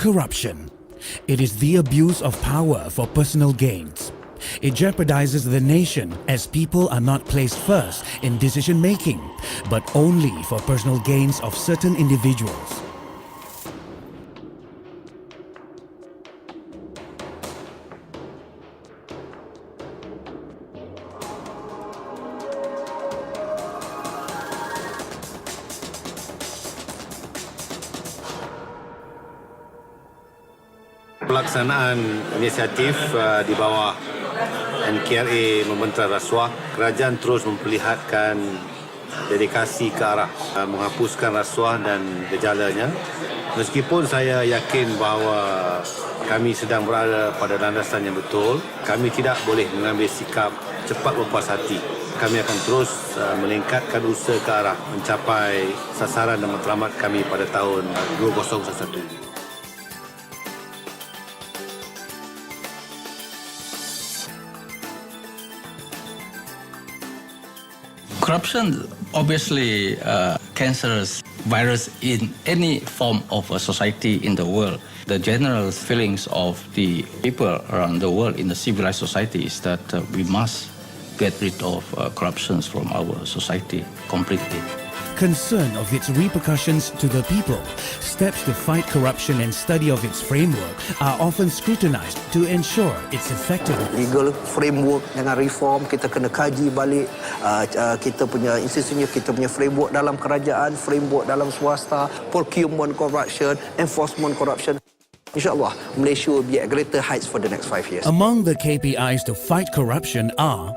Corruption. It is the abuse of power for personal gains. It jeopardizes the nation as people are not placed first in decision-making, but only for personal gains of certain individuals. Pelaksanaan inisiatif di bawah NKRA membentang rasuah, kerajaan terus memperlihatkan dedikasi ke arah menghapuskan rasuah dan gejalanya. Meskipun saya yakin bahawa kami sedang berada pada landasan yang betul, kami tidak boleh mengambil sikap cepat berpuas hati. Kami akan terus meningkatkan usaha ke arah mencapai sasaran dan matlamat kami pada tahun 2011. Corruption, obviously, cancerous virus in any form of a society in the world. The general feelings of the people around the world in the civilized society is that we must get rid of corruptions from our society completely. Concern of its repercussions to the people, steps to fight corruption and study of its framework are often scrutinized to ensure its effectiveness. Legal framework dengan reform, kita kena kaji balik kita punya institusinya, kita punya framework dalam kerajaan, framework dalam swasta, procurement corruption, enforcement corruption. InsyaAllah, Malaysia will be at greater heights for the next 5 years. Among the KPIs to fight corruption are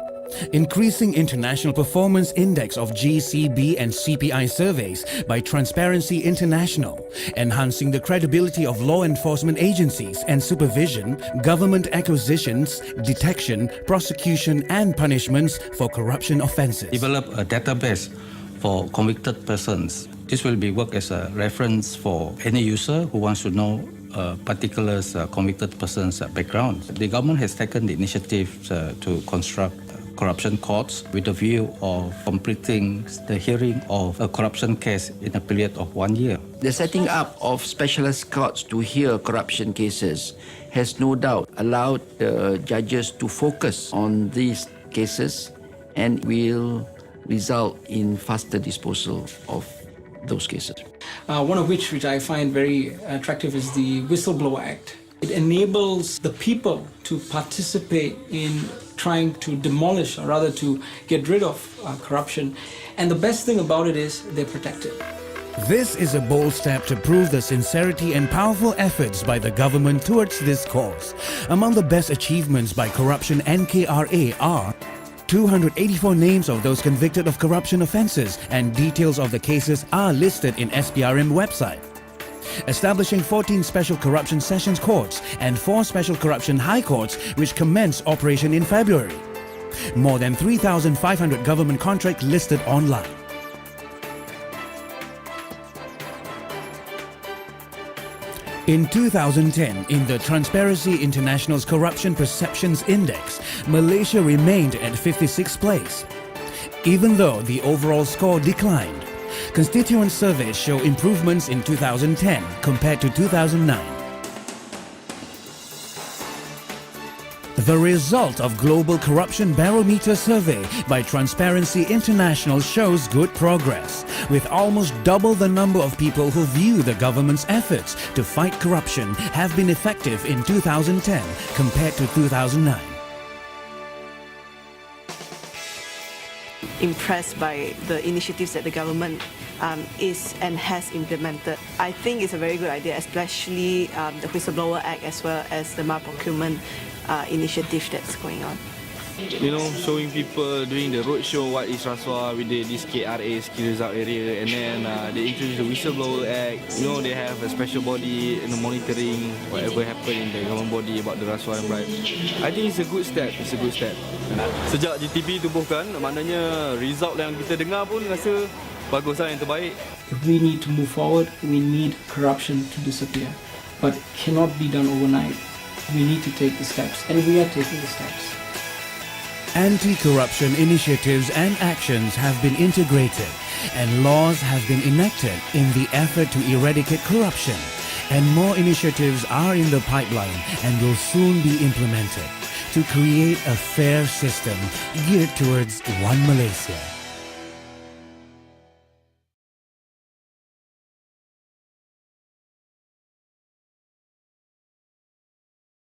increasing International Performance Index of GCB and CPI surveys by Transparency International, enhancing the credibility of law enforcement agencies and supervision, government acquisitions, detection, prosecution and punishments for corruption offences. Develop a database for convicted persons. This will be work as a reference for any user who wants to know a particular convicted person's background. The government has taken the initiative to construct corruption courts with a view of completing the hearing of a corruption case in a period of 1 year. The setting up of specialist courts to hear corruption cases has no doubt allowed the judges to focus on these cases and will result in faster disposal of those cases. One of which I find very attractive is the Whistleblower Act. It enables the people to participate in trying to demolish, or rather to get rid of corruption. And the best thing about it is they're protected. This is a bold step to prove the sincerity and powerful efforts by the government towards this cause. Among the best achievements by corruption NKRA are 284 names of those convicted of corruption offences, and details of the cases are listed in SPRM website. Establishing 14 special corruption sessions courts and 4 special corruption high courts which commenced operation in February. More than 3,500 government contracts listed online. In 2010, in the Transparency International's Corruption Perceptions Index, Malaysia remained at 56th place. Even though the overall score declined, constituent surveys show improvements in 2010 compared to 2009. The result of Global Corruption Barometer survey by Transparency International shows good progress, with almost double the number of people who view the government's efforts to fight corruption have been effective in 2010 compared to 2009. Impressed by the initiatives that the government is and has implemented. I think it's a very good idea, especially the Whistleblower Act as well as the procurement initiative that's going on. You know, showing people doing the roadshow what is Rasuah with this KRA skill result area, and then they introduce the Whistleblower Act. You know, they have a special body monitoring whatever happened in the government body about the Rasuah and bribe. I think it's a good step. It's a good step. Sejak GTB tubuhkan, maknanya result yang kita dengar pun rasa baguslah, yang terbaik. If we need to move forward, we need corruption to disappear. But it cannot be done overnight. We need to take the steps, and we are taking the steps. Anti-corruption initiatives and actions have been integrated, and laws have been enacted in the effort to eradicate corruption. And more initiatives are in the pipeline and will soon be implemented to create a fair system geared towards one Malaysia.